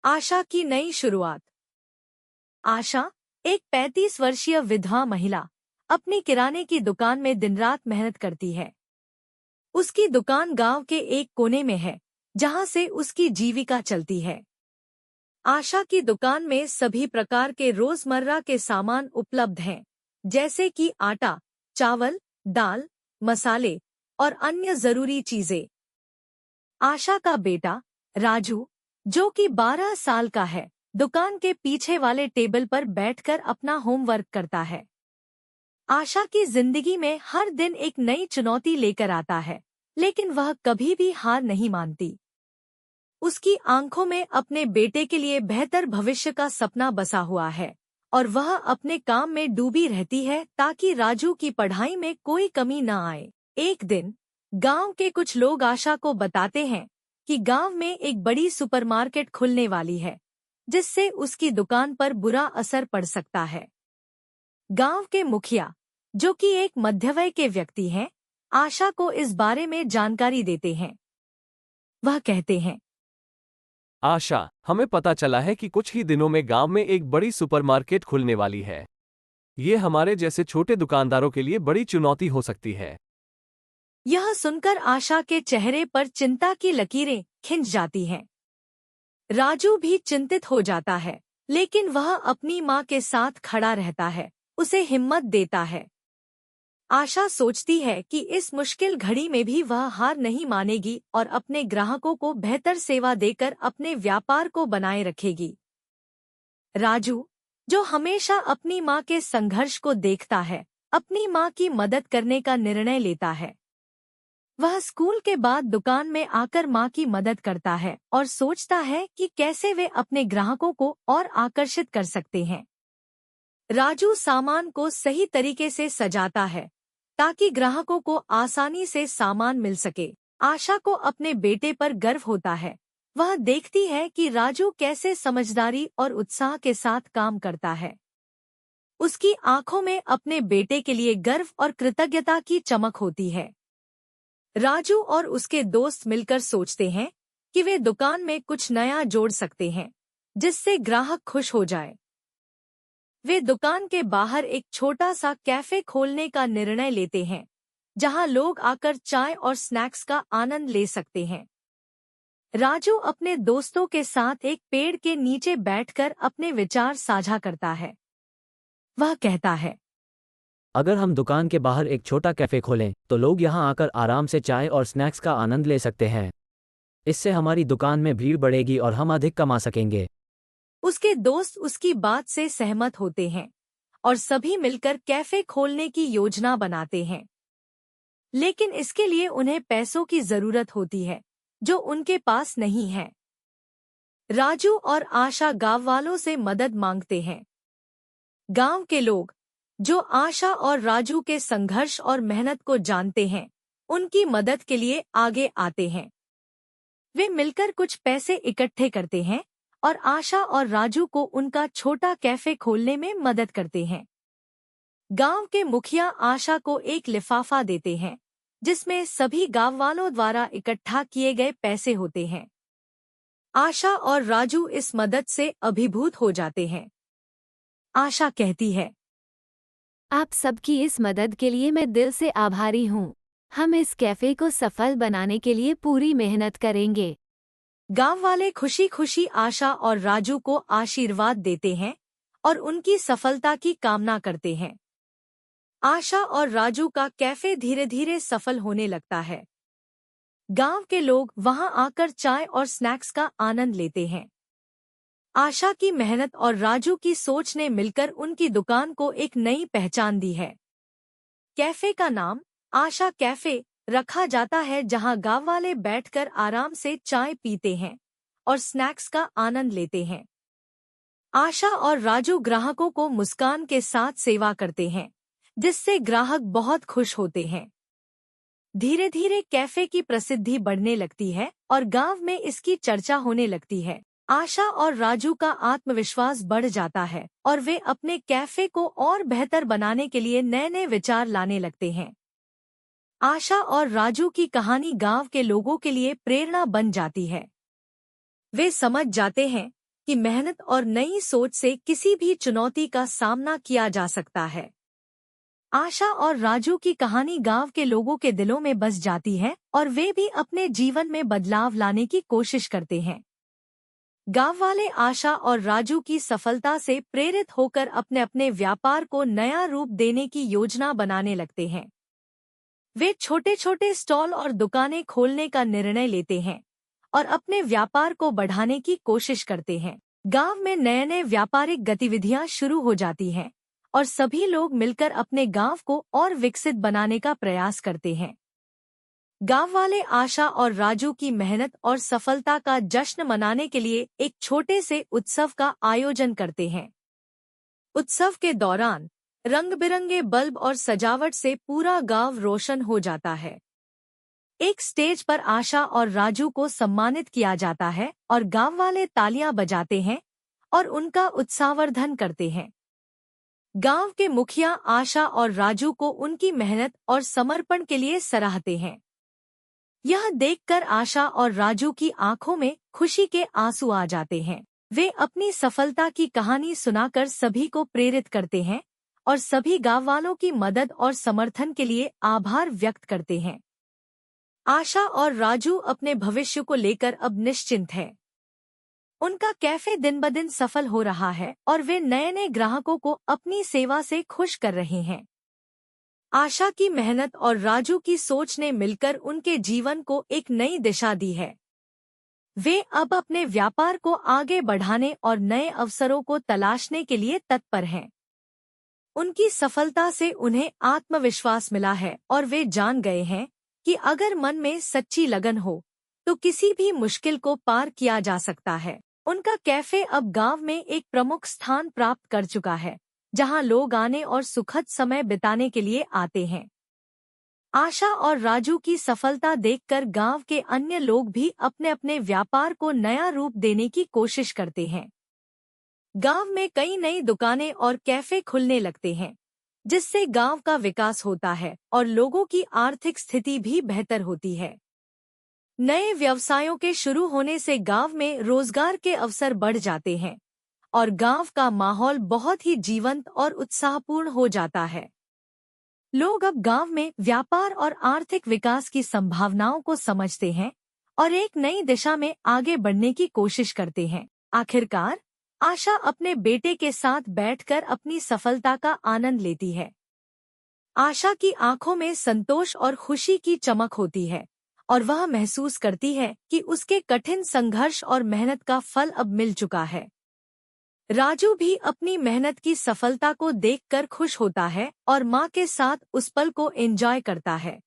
आशा की नई शुरुआत। आशा, एक 35 वर्षीय विधवा महिला, अपनी किराने की दुकान में दिन रात मेहनत करती है। उसकी दुकान गांव के एक कोने में है, जहां से उसकी जीविका चलती है। आशा की दुकान में सभी प्रकार के रोजमर्रा के सामान उपलब्ध हैं, जैसे कि आटा, चावल, दाल, मसाले और अन्य जरूरी चीजें। आशा का बेटा राजू, जो कि 12 साल का है, दुकान के पीछे वाले टेबल पर बैठकर अपना होमवर्क करता है। आशा की जिंदगी में हर दिन एक नई चुनौती लेकर आता है, लेकिन वह कभी भी हार नहीं मानती। उसकी आंखों में अपने बेटे के लिए बेहतर भविष्य का सपना बसा हुआ है और वह अपने काम में डूबी रहती है ताकि राजू की पढ़ाई में कोई कमी न आए। एक दिन गांव के कुछ लोग आशा को बताते हैं कि गांव में एक बड़ी सुपरमार्केट खुलने वाली है, जिससे उसकी दुकान पर बुरा असर पड़ सकता है। गांव के मुखिया, जो कि एक मध्यवय के व्यक्ति हैं, आशा को इस बारे में जानकारी देते हैं। वह कहते हैं, आशा, हमें पता चला है कि कुछ ही दिनों में गांव में एक बड़ी सुपरमार्केट खुलने वाली है। ये हमारे जैसे छोटे दुकानदारों के लिए बड़ी चुनौती हो सकती है। यह सुनकर आशा के चेहरे पर चिंता की लकीरें खिंच जाती हैं। राजू भी चिंतित हो जाता है, लेकिन वह अपनी माँ के साथ खड़ा रहता है, उसे हिम्मत देता है। आशा सोचती है कि इस मुश्किल घड़ी में भी वह हार नहीं मानेगी और अपने ग्राहकों को बेहतर सेवा देकर अपने व्यापार को बनाए रखेगी। राजू, जो हमेशा अपनी माँ के संघर्ष को देखता है, अपनी माँ की मदद करने का निर्णय लेता है। वह स्कूल के बाद दुकान में आकर माँ की मदद करता है और सोचता है कि कैसे वे अपने ग्राहकों को और आकर्षित कर सकते हैं। राजू सामान को सही तरीके से सजाता है ताकि ग्राहकों को आसानी से सामान मिल सके। आशा को अपने बेटे पर गर्व होता है। वह देखती है कि राजू कैसे समझदारी और उत्साह के साथ काम करता है। उसकी आंखों में अपने बेटे के लिए गर्व और कृतज्ञता की चमक होती है। राजू और उसके दोस्त मिलकर सोचते हैं कि वे दुकान में कुछ नया जोड़ सकते हैं, जिससे ग्राहक खुश हो जाए। वे दुकान के बाहर एक छोटा सा कैफे खोलने का निर्णय लेते हैं, जहां लोग आकर चाय और स्नैक्स का आनंद ले सकते हैं। राजू अपने दोस्तों के साथ एक पेड़ के नीचे बैठकर अपने विचार साझा करता है। वह कहता है, अगर हम दुकान के बाहर एक छोटा कैफे खोलें तो लोग यहां आकर आराम से चाय और स्नैक्स का आनंद ले सकते हैं। इससे हमारी दुकान में भीड़ बढ़ेगी और हम अधिक कमा सकेंगे। उसके दोस्त उसकी बात से सहमत होते हैं और सभी मिलकर कैफे खोलने की योजना बनाते हैं। लेकिन इसके लिए उन्हें पैसों की जरूरत होती है, जो उनके पास नहीं है। राजू और आशा गांव वालों से मदद मांगते हैं। गांव के लोग, जो आशा और राजू के संघर्ष और मेहनत को जानते हैं, उनकी मदद के लिए आगे आते हैं। वे मिलकर कुछ पैसे इकट्ठे करते हैं और आशा और राजू को उनका छोटा कैफे खोलने में मदद करते हैं। गांव के मुखिया आशा को एक लिफाफा देते हैं, जिसमें सभी गांव वालों द्वारा इकट्ठा किए गए पैसे होते हैं। आशा और राजू इस मदद से अभिभूत हो जाते हैं। आशा कहती है, आप सबकी इस मदद के लिए मैं दिल से आभारी हूँ। हम इस कैफे को सफल बनाने के लिए पूरी मेहनत करेंगे। गांव वाले खुशी खुशी आशा और राजू को आशीर्वाद देते हैं और उनकी सफलता की कामना करते हैं। आशा और राजू का कैफे धीरे धीरे सफल होने लगता है। गांव के लोग वहां आकर चाय और स्नैक्स का आनंद लेते हैं। आशा की मेहनत और राजू की सोच ने मिलकर उनकी दुकान को एक नई पहचान दी है। कैफे का नाम आशा कैफे रखा जाता है, जहां गांव वाले बैठकर आराम से चाय पीते हैं और स्नैक्स का आनंद लेते हैं। आशा और राजू ग्राहकों को मुस्कान के साथ सेवा करते हैं, जिससे ग्राहक बहुत खुश होते हैं। धीरे धीरे कैफे की प्रसिद्धि बढ़ने लगती है और गांव में इसकी चर्चा होने लगती है। आशा और राजू का आत्मविश्वास बढ़ जाता है और वे अपने कैफे को और बेहतर बनाने के लिए नए नए विचार लाने लगते हैं। आशा और राजू की कहानी गांव के लोगों के लिए प्रेरणा बन जाती है। वे समझ जाते हैं कि मेहनत और नई सोच से किसी भी चुनौती का सामना किया जा सकता है। आशा और राजू की कहानी गांव के लोगों के दिलों में बस जाती है और वे भी अपने जीवन में बदलाव लाने की कोशिश करते हैं। गांव वाले आशा और राजू की सफलता से प्रेरित होकर अपने अपने व्यापार को नया रूप देने की योजना बनाने लगते हैं। वे छोटे छोटे स्टॉल और दुकानें खोलने का निर्णय लेते हैं और अपने व्यापार को बढ़ाने की कोशिश करते हैं। गांव में नए नए व्यापारिक गतिविधियां शुरू हो जाती हैं और सभी लोग मिलकर अपने गांव को और विकसित बनाने का प्रयास करते हैं। गांव वाले आशा और राजू की मेहनत और सफलता का जश्न मनाने के लिए एक छोटे से उत्सव का आयोजन करते हैं। उत्सव के दौरान रंग बिरंगे बल्ब और सजावट से पूरा गांव रोशन हो जाता है। एक स्टेज पर आशा और राजू को सम्मानित किया जाता है और गांव वाले तालियां बजाते हैं और उनका उत्साहवर्धन करते हैं। गांव के मुखिया आशा और राजू को उनकी मेहनत और समर्पण के लिए सराहते हैं। यह देखकर आशा और राजू की आंखों में खुशी के आंसू आ जाते हैं। वे अपनी सफलता की कहानी सुनाकर सभी को प्रेरित करते हैं और सभी गांव वालों की मदद और समर्थन के लिए आभार व्यक्त करते हैं। आशा और राजू अपने भविष्य को लेकर अब निश्चिंत हैं। उनका कैफे दिन ब दिन सफल हो रहा है और वे नए नए ग्राहकों को अपनी सेवा से खुश कर रहे हैं। आशा की मेहनत और राजू की सोच ने मिलकर उनके जीवन को एक नई दिशा दी है। वे अब अपने व्यापार को आगे बढ़ाने और नए अवसरों को तलाशने के लिए तत्पर हैं। उनकी सफलता से उन्हें आत्मविश्वास मिला है और वे जान गए हैं कि अगर मन में सच्ची लगन हो तो किसी भी मुश्किल को पार किया जा सकता है। उनका कैफे अब गांव में एक प्रमुख स्थान प्राप्त कर चुका है, जहां लोग आने और सुखद समय बिताने के लिए आते हैं। आशा और राजू की सफलता देखकर गांव के अन्य लोग भी अपने अपने व्यापार को नया रूप देने की कोशिश करते हैं। गांव में कई नई दुकानें और कैफे खुलने लगते हैं, जिससे गांव का विकास होता है और लोगों की आर्थिक स्थिति भी बेहतर होती है। नए व्यवसायों के शुरू होने से गांव में रोजगार के अवसर बढ़ जाते हैं और गांव का माहौल बहुत ही जीवंत और उत्साहपूर्ण हो जाता है। लोग अब गांव में व्यापार और आर्थिक विकास की संभावनाओं को समझते हैं और एक नई दिशा में आगे बढ़ने की कोशिश करते हैं। आखिरकार आशा अपने बेटे के साथ बैठकर अपनी सफलता का आनंद लेती है। आशा की आंखों में संतोष और खुशी की चमक होती है और वह महसूस करती है कि उसके कठिन संघर्ष और मेहनत का फल अब मिल चुका है। राजू भी अपनी मेहनत की सफलता को देखकर खुश होता है और मां के साथ उस पल को एंजॉय करता है।